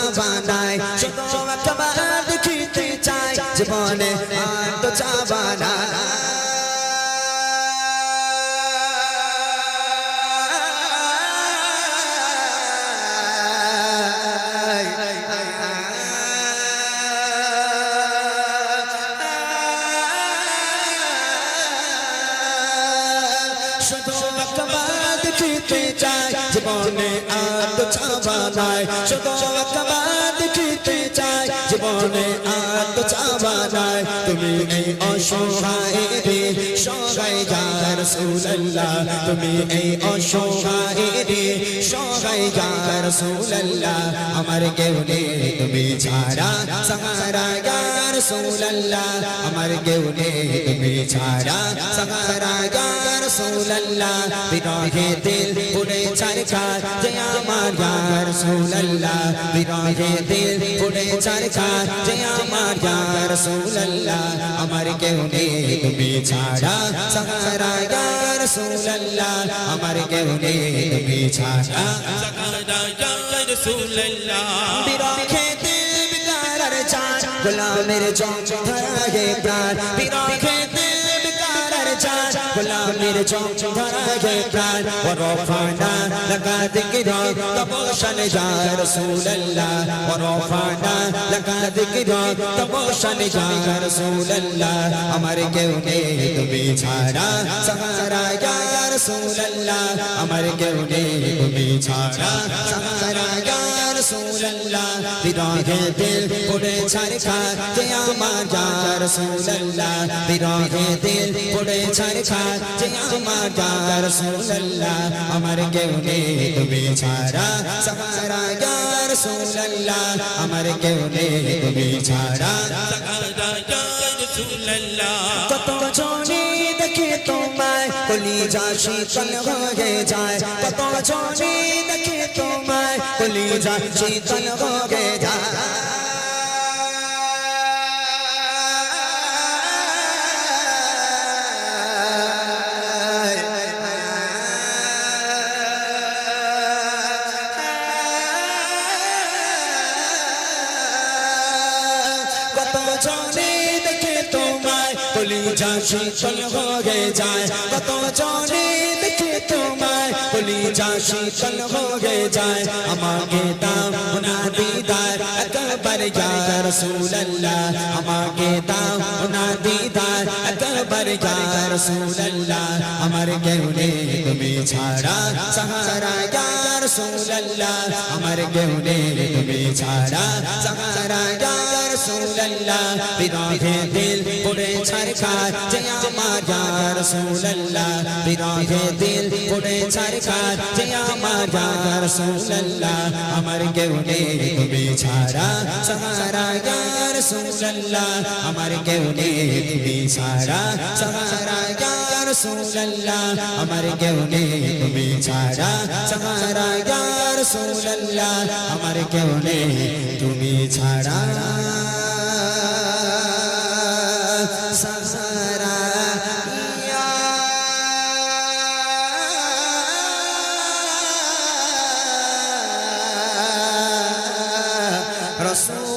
চাওয়া নাই শুধু একবার দেখিতে চাই জীবনে আর তো চাওয়া নাই শুধু একবার দেখিতে চাই জীবনে আর তো চাওয়া নাই শুধু একবার দেখিতে চাই জীবনে আর তো চাওয়া নাই তুমি এই অসহায় রে সহায় ইয়া রাসূলুল্লাহ তুমি এই অসহায় রে সহায় ইয়া রাসূলুল্লাহ আমার কেউ নেই তুমি ছাড়া সাহারা ইয়া রাসূলুল্লাহ আমার কেউ নেই তুমি ছাড়া সাহারা ইয়া রাসূলুল্লাহ বিরহে দিল পুড়ে ছারখার যে আমার ইয়া রাসূলুল্লাহ বিরহে দিল পুড়ে ছারখার যে আমার ইয়া রাসূলুল্লাহ আমার কেউ নেই তুমি ছাড়া সাহারা ইয়া রাসূলুল্লাহ আমার কেউ নেই তুমি ছাড়া সাহারা ইয়া রাসূলুল্লাহ বিরহে দিল বিকারার চাঁদ গোলামের চোখ ধরায়ে প্রাণ বিরহে দিল বিকারার চাঁদ গোলামের চোখ ধরায়ে প্রাণ ওরফানা লাগা দিকরা তবশন ইয়া রাসূলুল্লাহ ওরফানা লাগা দিকরা তবশন ইয়া রাসূলুল্লাহ আমার কেউ নেই তুমি ছাড়া সাহারা ইয়া রাসূলুল্লাহ আমার কেউ নেই তুমি ছাড়া সাহারা ইয়া রাসূলুল্লাহ বিরহে দিল পুড়ে ছারখার যে আমার ইয়া রাসূলুল্লাহ বিরহে দিল পুড়ে ছারখার যে আমার ইয়া রাসূলুল্লাহ আমার কেউ নেই তুমি ছাড়া সাহারা ইয়া রাসূলুল্লাহ আমার কেউ নেই তুমি ছাড়া সাহারা ইয়া রাসূলুল্লাহ কত জনে দেখে তোমায় কলিজা শীতল হয়ে যায় কত জনে দেখে তোমায় কলিজা শীতল হয়ে যায় কত জনে দেখে তোমায় কলিজা শীতল হয়ে যায় কত জনে দেখে তোমায় কলিজা শীতল হয়ে যায় আমাকে দাও না দিদার একবার ইয়া রাসূলুল্লাহ আমাকে দাও না দিদার একবার ইয়া রাসূলুল্লাহ আমার কেউ নেই তুমি ছাড়া সাহারা ইয়া রাসূলুল্লাহ আমার কেউ নেই তুমি ছাড়া সাহারা ইয়া রাসূলুল্লাহ বিরহে দিল পুড়ে ছারখার যে আমার ইয়া রাসূলুল্লাহ বিরহে দিল পুড়ে ছারখার যে আমার ইয়া রাসূলুল্লাহ আমার কেউ নেই তুমি ছাড়া সাহারা ইয়া রাসূলুল্লাহ আমার কেউ নেই তুমি ছাড়া সাহারা ইয়া রাসূলুল্লাহ আমার কেউ নেই তুমি ছাড়া সাহারা ইয়া রাসূলুল্লাহ আমার কেউ নেই তুমি ছাড়া সাহারা ইয়া রাসূল